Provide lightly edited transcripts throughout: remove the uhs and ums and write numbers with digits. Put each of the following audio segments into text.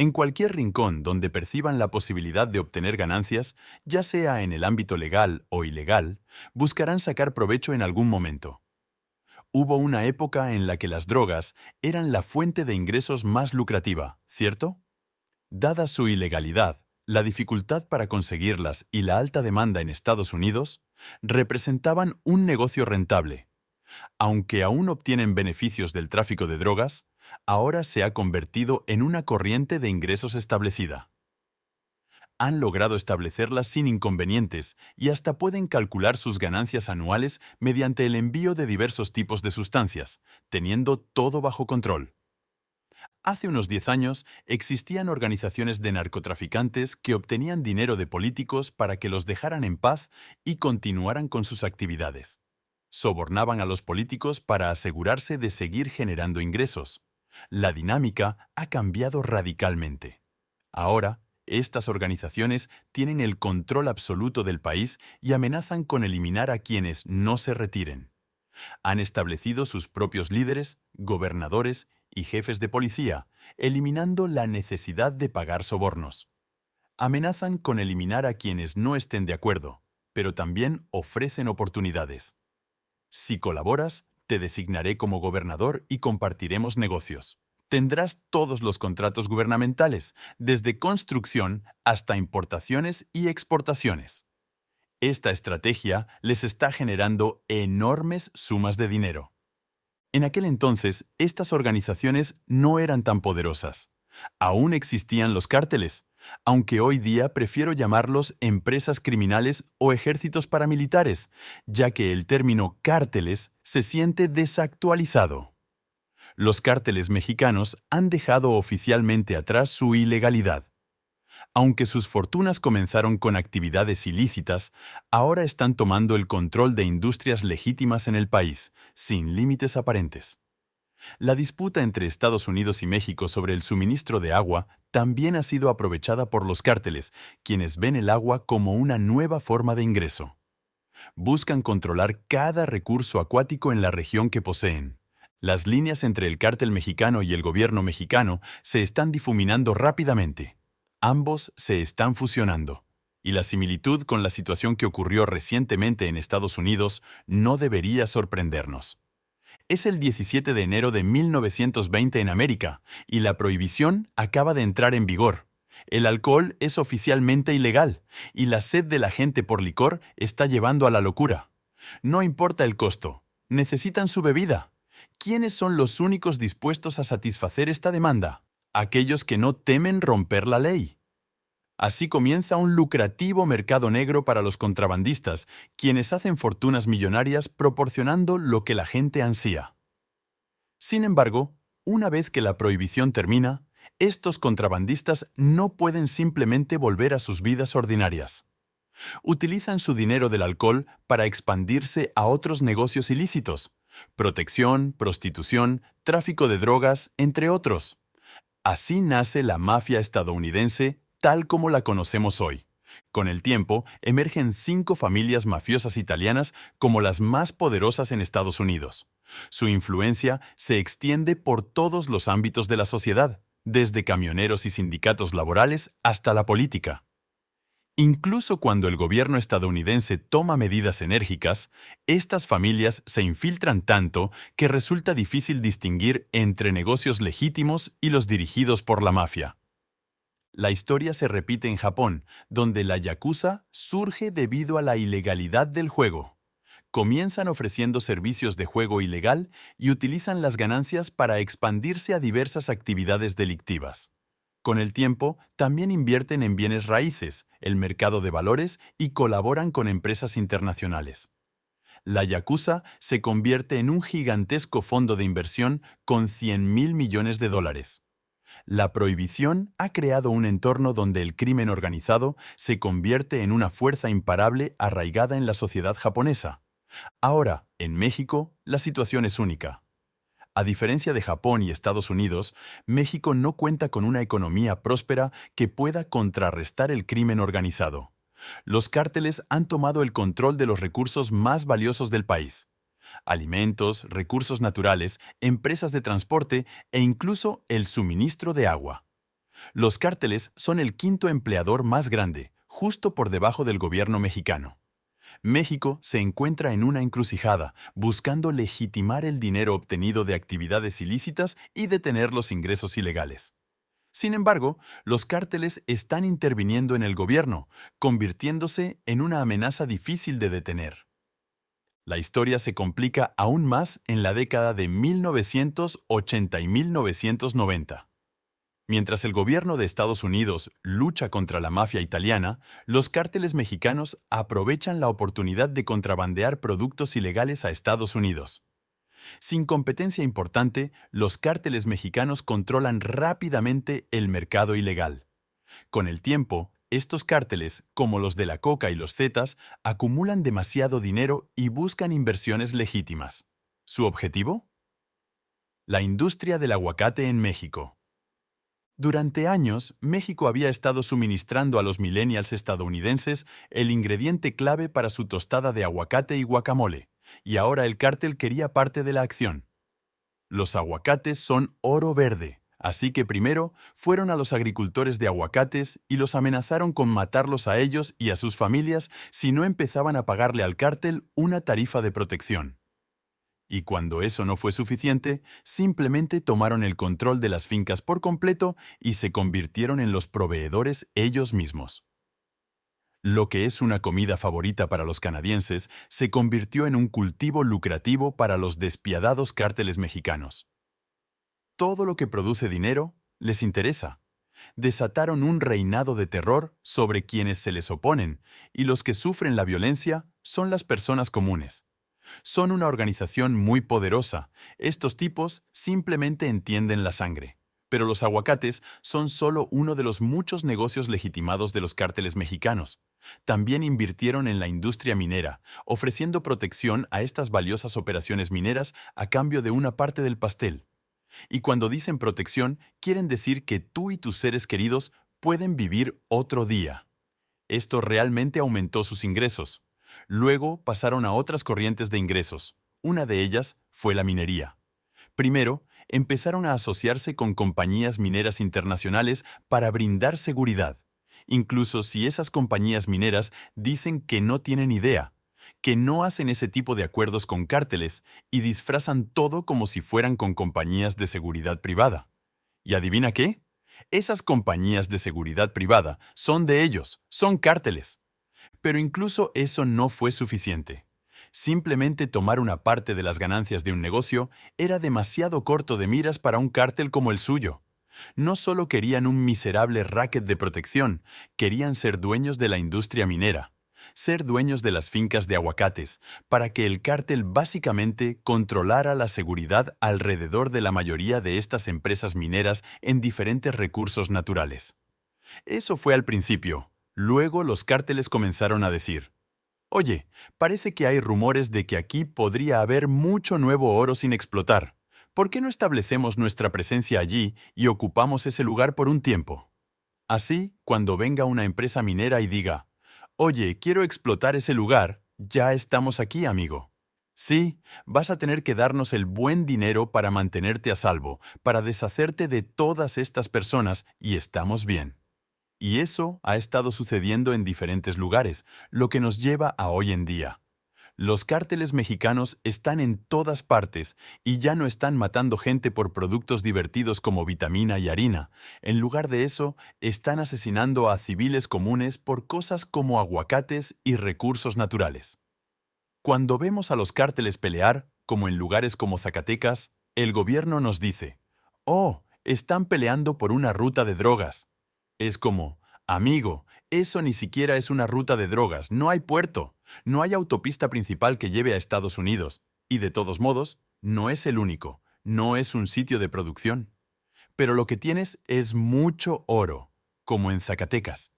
En cualquier rincón donde perciban la posibilidad de obtener ganancias, ya sea en el ámbito legal o ilegal, buscarán sacar provecho en algún momento. Hubo una época en la que las drogas eran la fuente de ingresos más lucrativa, ¿cierto? Dada su ilegalidad, la dificultad para conseguirlas y la alta demanda en Estados Unidos, representaban un negocio rentable. Aunque aún obtienen beneficios del tráfico de drogas, ahora se ha convertido en una corriente de ingresos establecida. Han logrado establecerlas sin inconvenientes y hasta pueden calcular sus ganancias anuales mediante el envío de diversos tipos de sustancias, teniendo todo bajo control. Hace unos 10 años existían organizaciones de narcotraficantes que obtenían dinero de políticos para que los dejaran en paz y continuaran con sus actividades. Sobornaban a los políticos para asegurarse de seguir generando ingresos. La dinámica ha cambiado radicalmente. Ahora, estas organizaciones tienen el control absoluto del país y amenazan con eliminar a quienes no se retiren. Han establecido sus propios líderes, gobernadores y jefes de policía, eliminando la necesidad de pagar sobornos. Amenazan con eliminar a quienes no estén de acuerdo, pero también ofrecen oportunidades. Si colaboras, te designaré como gobernador y compartiremos negocios. Tendrás todos los contratos gubernamentales, desde construcción hasta importaciones y exportaciones. Esta estrategia les está generando enormes sumas de dinero. En aquel entonces, estas organizaciones no eran tan poderosas. Aún existían los cárteles, aunque hoy día prefiero llamarlos empresas criminales o ejércitos paramilitares, ya que el término cárteles se siente desactualizado. Los cárteles mexicanos han dejado oficialmente atrás su ilegalidad. Aunque sus fortunas comenzaron con actividades ilícitas, ahora están tomando el control de industrias legítimas en el país, sin límites aparentes. La disputa entre Estados Unidos y México sobre el suministro de agua también ha sido aprovechada por los cárteles, quienes ven el agua como una nueva forma de ingreso. Buscan controlar cada recurso acuático en la región que poseen. Las líneas entre el cártel mexicano y el gobierno mexicano se están difuminando rápidamente. Ambos se están fusionando, y la similitud con la situación que ocurrió recientemente en Estados Unidos no debería sorprendernos. Es el 17 de enero de 1920 en América, y la prohibición acaba de entrar en vigor. El alcohol es oficialmente ilegal, y la sed de la gente por licor está llevando a la locura. No importa el costo, necesitan su bebida. ¿Quiénes son los únicos dispuestos a satisfacer esta demanda? Aquellos que no temen romper la ley. Así comienza un lucrativo mercado negro para los contrabandistas, quienes hacen fortunas millonarias proporcionando lo que la gente ansía. Sin embargo, una vez que la prohibición termina, estos contrabandistas no pueden simplemente volver a sus vidas ordinarias. Utilizan su dinero del alcohol para expandirse a otros negocios ilícitos: protección, prostitución, tráfico de drogas, entre otros. Así nace la mafia estadounidense tal como la conocemos hoy. Con el tiempo, emergen 5 familias mafiosas italianas como las más poderosas en Estados Unidos. Su influencia se extiende por todos los ámbitos de la sociedad, desde camioneros y sindicatos laborales hasta la política. Incluso cuando el gobierno estadounidense toma medidas enérgicas, estas familias se infiltran tanto que resulta difícil distinguir entre negocios legítimos y los dirigidos por la mafia. La historia se repite en Japón, donde la yakuza surge debido a la ilegalidad del juego. Comienzan ofreciendo servicios de juego ilegal y utilizan las ganancias para expandirse a diversas actividades delictivas. Con el tiempo, también invierten en bienes raíces, el mercado de valores y colaboran con empresas internacionales. La yakuza se convierte en un gigantesco fondo de inversión con 100.000 millones de dólares. La prohibición ha creado un entorno donde el crimen organizado se convierte en una fuerza imparable arraigada en la sociedad japonesa. Ahora, en México, la situación es única. A diferencia de Japón y Estados Unidos, México no cuenta con una economía próspera que pueda contrarrestar el crimen organizado. Los cárteles han tomado el control de los recursos más valiosos del país: alimentos, recursos naturales, empresas de transporte e incluso el suministro de agua. Los cárteles son el quinto empleador más grande, justo por debajo del gobierno mexicano. México se encuentra en una encrucijada, buscando legitimar el dinero obtenido de actividades ilícitas y detener los ingresos ilegales. Sin embargo, los cárteles están interviniendo en el gobierno, convirtiéndose en una amenaza difícil de detener. La historia se complica aún más en la década de 1980 y 1990. Mientras el gobierno de Estados Unidos lucha contra la mafia italiana, los cárteles mexicanos aprovechan la oportunidad de contrabandear productos ilegales a Estados Unidos. Sin competencia importante, los cárteles mexicanos controlan rápidamente el mercado ilegal. Con el tiempo, estos cárteles, como los de la coca y los zetas, acumulan demasiado dinero y buscan inversiones legítimas. ¿Su objetivo? La industria del aguacate en México. Durante años, México había estado suministrando a los millennials estadounidenses el ingrediente clave para su tostada de aguacate y guacamole, y ahora el cártel quería parte de la acción. Los aguacates son oro verde, así que primero fueron a los agricultores de aguacates y los amenazaron con matarlos a ellos y a sus familias si no empezaban a pagarle al cártel una tarifa de protección. Y cuando eso no fue suficiente, simplemente tomaron el control de las fincas por completo y se convirtieron en los proveedores ellos mismos. Lo que es una comida favorita para los canadienses se convirtió en un cultivo lucrativo para los despiadados cárteles mexicanos. Todo lo que produce dinero les interesa. Desataron un reinado de terror sobre quienes se les oponen, y los que sufren la violencia son las personas comunes. Son una organización muy poderosa. Estos tipos simplemente entienden la sangre. Pero los aguacates son solo uno de los muchos negocios legitimados de los cárteles mexicanos. También invirtieron en la industria minera, ofreciendo protección a estas valiosas operaciones mineras a cambio de una parte del pastel. Y cuando dicen protección, quieren decir que tú y tus seres queridos pueden vivir otro día. Esto realmente aumentó sus ingresos. Luego pasaron a otras corrientes de ingresos. Una de ellas fue la minería. Primero, empezaron a asociarse con compañías mineras internacionales para brindar seguridad, incluso si esas compañías mineras dicen que no tienen idea, que no hacen ese tipo de acuerdos con cárteles y disfrazan todo como si fueran con compañías de seguridad privada. ¿Y adivina qué? Esas compañías de seguridad privada son de ellos, son cárteles. Pero incluso eso no fue suficiente. Simplemente tomar una parte de las ganancias de un negocio era demasiado corto de miras para un cártel como el suyo. No solo querían un miserable racket de protección, querían ser dueños de la industria minera, ser dueños de las fincas de aguacates, para que el cártel básicamente controlara la seguridad alrededor de la mayoría de estas empresas mineras en diferentes recursos naturales. Eso fue al principio. Luego los cárteles comenzaron a decir: oye, parece que hay rumores de que aquí podría haber mucho nuevo oro sin explotar. ¿Por qué no establecemos nuestra presencia allí y ocupamos ese lugar por un tiempo? Así, cuando venga una empresa minera y diga: oye, quiero explotar ese lugar, ya estamos aquí, amigo. Sí, vas a tener que darnos el buen dinero para mantenerte a salvo, para deshacerte de todas estas personas y estamos bien. Y eso ha estado sucediendo en diferentes lugares, lo que nos lleva a hoy en día. Los cárteles mexicanos están en todas partes y ya no están matando gente por productos divertidos como vitamina y harina. En lugar de eso, están asesinando a civiles comunes por cosas como aguacates y recursos naturales. Cuando vemos a los cárteles pelear, como en lugares como Zacatecas, el gobierno nos dice: «Oh, están peleando por una ruta de drogas». Es como: «Amigo, eso ni siquiera es una ruta de drogas, no hay puerto, no hay autopista principal que lleve a Estados Unidos, y de todos modos, no es el único, no es un sitio de producción. Pero lo que tienes es mucho oro, como en Zacatecas.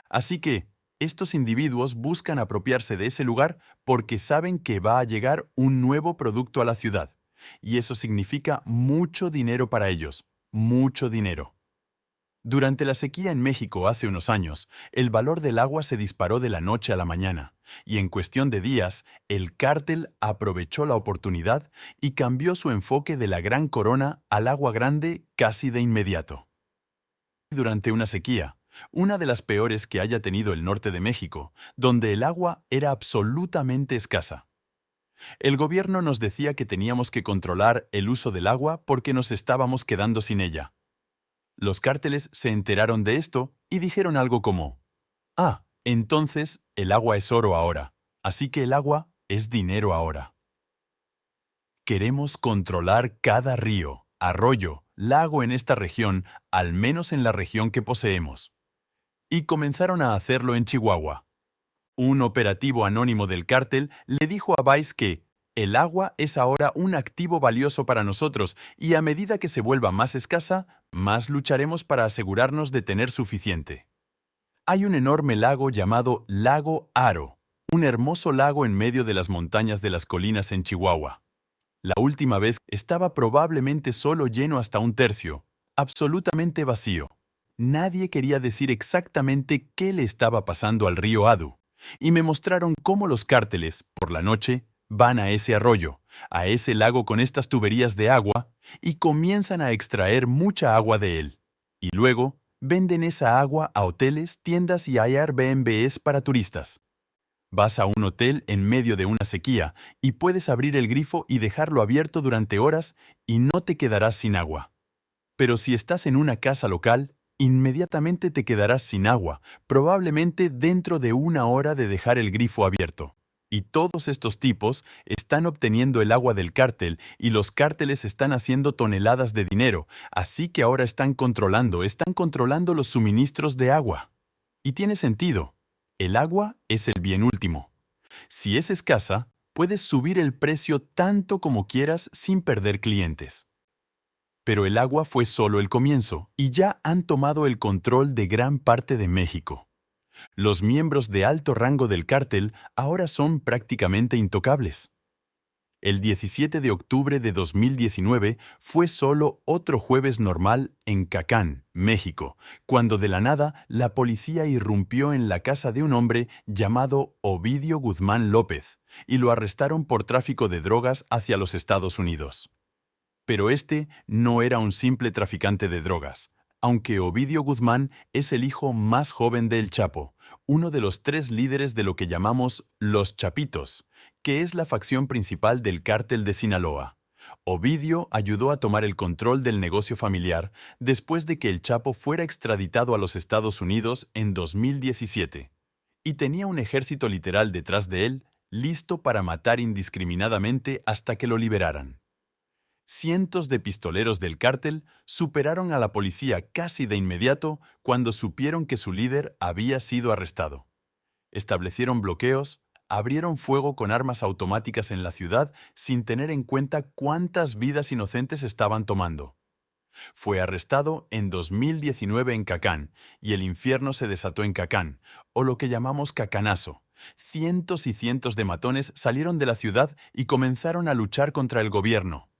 Así que, estos individuos buscan apropiarse de ese lugar porque saben que va a llegar un nuevo producto a la ciudad, y eso significa mucho dinero para ellos, mucho dinero. Durante la sequía en México hace unos años, el valor del agua se disparó de la noche a la mañana, y en cuestión de días, el cártel aprovechó la oportunidad y cambió su enfoque de la Gran Corona al agua grande casi de inmediato. durante una sequía, una de las peores que haya tenido el norte de México, donde el agua era absolutamente escasa. El gobierno nos decía que teníamos que controlar el uso del agua porque nos estábamos quedando sin ella. Los cárteles se enteraron de esto y dijeron algo como: "Ah, entonces el agua es oro ahora, así que el agua es dinero ahora". Queremos controlar cada río, arroyo, lago en esta región, al menos en la región que poseemos. Y comenzaron a hacerlo en Chihuahua. Un operativo anónimo del cártel le dijo a Vice que el agua es ahora un activo valioso para nosotros y a medida que se vuelva más escasa, más lucharemos para asegurarnos de tener suficiente. Hay un enorme lago llamado Lago Aro, un hermoso lago en medio de las montañas de las colinas en Chihuahua. La última vez estaba probablemente solo lleno hasta un tercio, absolutamente vacío. Nadie quería decir exactamente qué le estaba pasando al río Adu, y me mostraron cómo los cárteles, por la noche, van a ese arroyo, a ese lago con estas tuberías de agua, y comienzan a extraer mucha agua de él. Y luego, venden esa agua a hoteles, tiendas y Airbnbs para turistas. Vas a un hotel en medio de una sequía y puedes abrir el grifo y dejarlo abierto durante horas y no te quedarás sin agua. Pero si estás en una casa local, inmediatamente te quedarás sin agua, probablemente dentro de una hora de dejar el grifo abierto. Y todos estos tipos están obteniendo el agua del cártel y los cárteles están haciendo toneladas de dinero, así que ahora están controlando los suministros de agua. Y tiene sentido. El agua es el bien último. Si es escasa, puedes subir el precio tanto como quieras sin perder clientes. Pero el agua fue solo el comienzo y ya han tomado el control de gran parte de México. Los miembros de alto rango del cártel ahora son prácticamente intocables. El 17 de octubre de 2019 fue solo otro jueves normal en Cacán, México, cuando de la nada la policía irrumpió en la casa de un hombre llamado Ovidio Guzmán López y lo arrestaron por tráfico de drogas hacia los Estados Unidos. Pero este no era un simple traficante de drogas, aunque Ovidio Guzmán es el hijo más joven del Chapo, uno de los 3 líderes de lo que llamamos los Chapitos, que es la facción principal del cártel de Sinaloa. Ovidio ayudó a tomar el control del negocio familiar después de que el Chapo fuera extraditado a los Estados Unidos en 2017, y tenía un ejército literal detrás de él, listo para matar indiscriminadamente hasta que lo liberaran. Cientos de pistoleros del cártel superaron a la policía casi de inmediato cuando supieron que su líder había sido arrestado. Establecieron bloqueos, abrieron fuego con armas automáticas en la ciudad sin tener en cuenta cuántas vidas inocentes estaban tomando. Fue arrestado en 2019 en Cacán y el infierno se desató en Cacán, o lo que llamamos Cacanazo. Cientos y cientos de matones salieron de la ciudad y comenzaron a luchar contra el gobierno.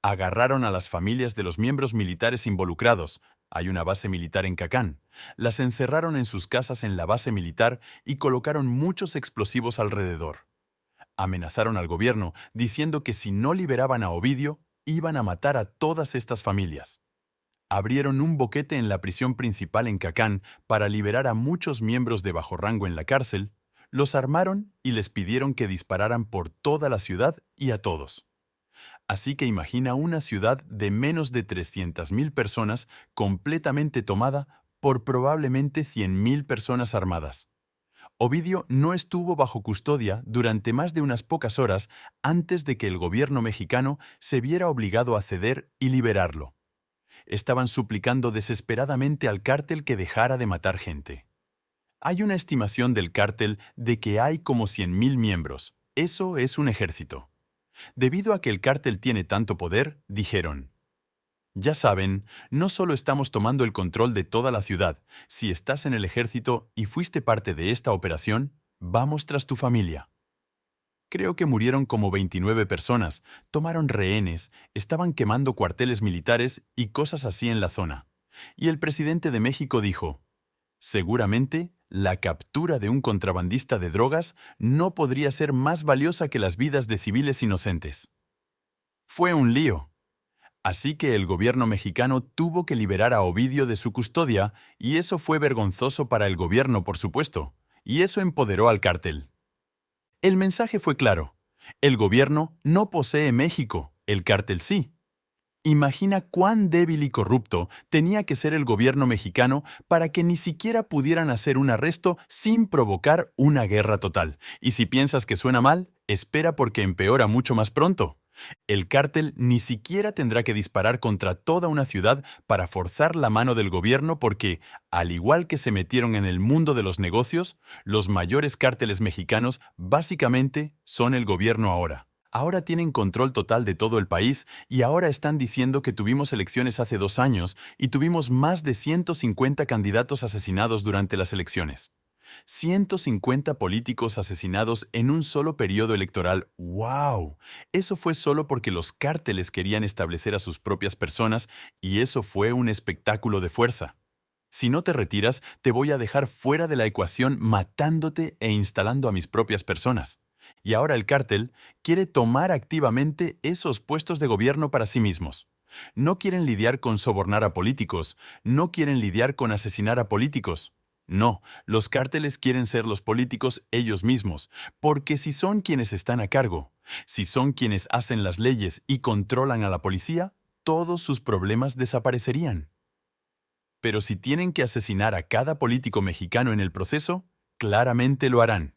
Agarraron a las familias de los miembros militares involucrados. Hay una base militar en Cacán. Las encerraron en sus casas en la base militar y colocaron muchos explosivos alrededor. Amenazaron al gobierno diciendo que si no liberaban a Ovidio, iban a matar a todas estas familias. Abrieron un boquete en la prisión principal en Cacán para liberar a muchos miembros de bajo rango en la cárcel, los armaron y les pidieron que dispararan por toda la ciudad y a todos. Así que imagina una ciudad de menos de 300.000 personas completamente tomada por probablemente 100.000 personas armadas. Ovidio no estuvo bajo custodia durante más de unas pocas horas antes de que el gobierno mexicano se viera obligado a ceder y liberarlo. Estaban suplicando desesperadamente al cártel que dejara de matar gente. Hay una estimación del cártel de que hay como 100.000 miembros. Eso es un ejército. Debido a que el cártel tiene tanto poder, dijeron: ya saben, no solo estamos tomando el control de toda la ciudad, si estás en el ejército y fuiste parte de esta operación, vamos tras tu familia. Creo que murieron como 29 personas, tomaron rehenes, estaban quemando cuarteles militares y cosas así en la zona. Y el presidente de México dijo: seguramente, la captura de un contrabandista de drogas no podría ser más valiosa que las vidas de civiles inocentes. Fue un lío. Así que el gobierno mexicano tuvo que liberar a Ovidio de su custodia, y eso fue vergonzoso para el gobierno, por supuesto, y eso empoderó al cártel. El mensaje fue claro. El gobierno no posee México, el cártel sí. Imagina cuán débil y corrupto tenía que ser el gobierno mexicano para que ni siquiera pudieran hacer un arresto sin provocar una guerra total. Y si piensas que suena mal, espera porque empeora mucho más pronto. El cártel ni siquiera tendrá que disparar contra toda una ciudad para forzar la mano del gobierno porque, al igual que se metieron en el mundo de los negocios, los mayores cárteles mexicanos básicamente son el gobierno ahora. Ahora tienen control total de todo el país y ahora están diciendo que tuvimos elecciones hace 2 años y tuvimos más de 150 candidatos asesinados durante las elecciones. 150 políticos asesinados en un solo periodo electoral. ¡Wow! Eso fue solo porque los cárteles querían establecer a sus propias personas y eso fue un espectáculo de fuerza. Si no te retiras, te voy a dejar fuera de la ecuación matándote e instalando a mis propias personas. Y ahora el cártel quiere tomar activamente esos puestos de gobierno para sí mismos. No quieren lidiar con sobornar a políticos, no quieren lidiar con asesinar a políticos. No, los cárteles quieren ser los políticos ellos mismos, porque si son quienes están a cargo, si son quienes hacen las leyes y controlan a la policía, todos sus problemas desaparecerían. Pero si tienen que asesinar a cada político mexicano en el proceso, claramente lo harán.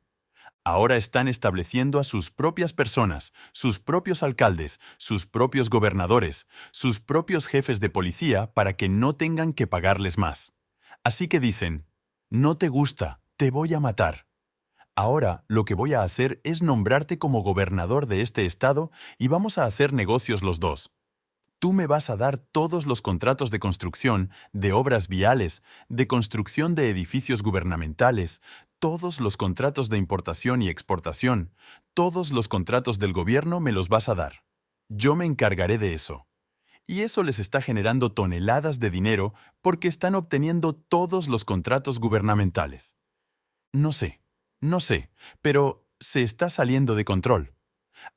Ahora están estableciendo a sus propias personas, sus propios alcaldes, sus propios gobernadores, sus propios jefes de policía para que no tengan que pagarles más. Así que dicen, no te gusta, te voy a matar. Ahora lo que voy a hacer es nombrarte como gobernador de este estado y vamos a hacer negocios los dos. Tú me vas a dar todos los contratos de construcción, de obras viales, de construcción de edificios gubernamentales, todos los contratos de importación y exportación, todos los contratos del gobierno me los vas a dar. Yo me encargaré de eso. Y eso les está generando toneladas de dinero porque están obteniendo todos los contratos gubernamentales. No sé, pero se está saliendo de control.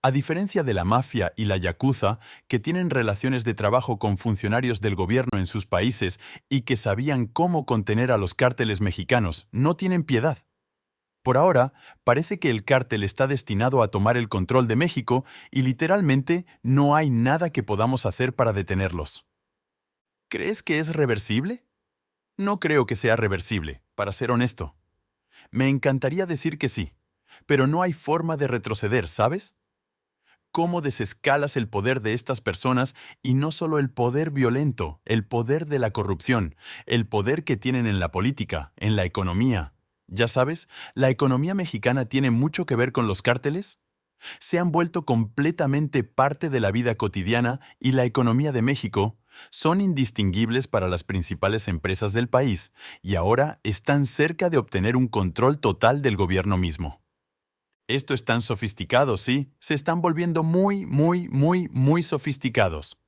A diferencia de la mafia y la yakuza, que tienen relaciones de trabajo con funcionarios del gobierno en sus países y que sabían cómo contener a los cárteles mexicanos, no tienen piedad. Por ahora, parece que el cártel está destinado a tomar el control de México y literalmente no hay nada que podamos hacer para detenerlos. ¿Crees que es reversible? No creo que sea reversible, para ser honesto. Me encantaría decir que sí, pero no hay forma de retroceder, ¿sabes? Cómo desescalas el poder de estas personas y no solo el poder violento, el poder de la corrupción, el poder que tienen en la política, en la economía. Ya sabes, la economía mexicana tiene mucho que ver con los cárteles. Se han vuelto completamente parte de la vida cotidiana y la economía de México son indistinguibles para las principales empresas del país y ahora están cerca de obtener un control total del gobierno mismo. Esto es tan sofisticado, sí, se están volviendo muy sofisticados.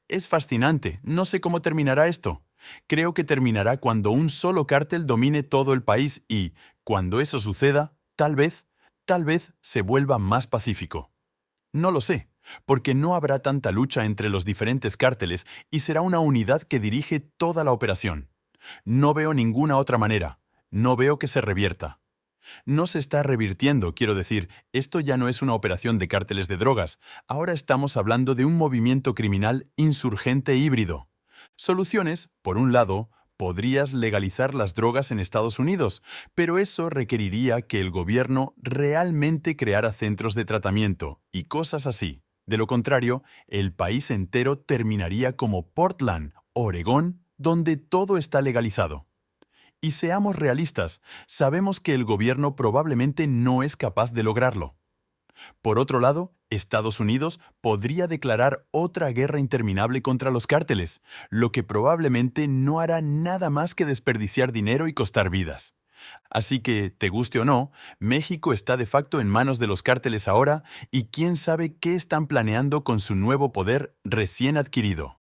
Es fascinante, no sé cómo terminará esto. Creo que terminará cuando un solo cártel domine todo el país y, cuando eso suceda, tal vez se vuelva más pacífico. No lo sé, porque no habrá tanta lucha entre los diferentes cárteles y será una unidad que dirige toda la operación. No veo ninguna otra manera, no veo que se revierta. No se está revirtiendo, quiero decir, esto ya no es una operación de cárteles de drogas, ahora estamos hablando de un movimiento criminal insurgente híbrido. Soluciones, por un lado, podrías legalizar las drogas en Estados Unidos, pero eso requeriría que el gobierno realmente creara centros de tratamiento y cosas así. De lo contrario, el país entero terminaría como Portland, Oregón, donde todo está legalizado. Y seamos realistas, sabemos que el gobierno probablemente no es capaz de lograrlo. Por otro lado, Estados Unidos podría declarar otra guerra interminable contra los cárteles, lo que probablemente no hará nada más que desperdiciar dinero y costar vidas. Así que, te guste o no, México está de facto en manos de los cárteles ahora y quién sabe qué están planeando con su nuevo poder recién adquirido.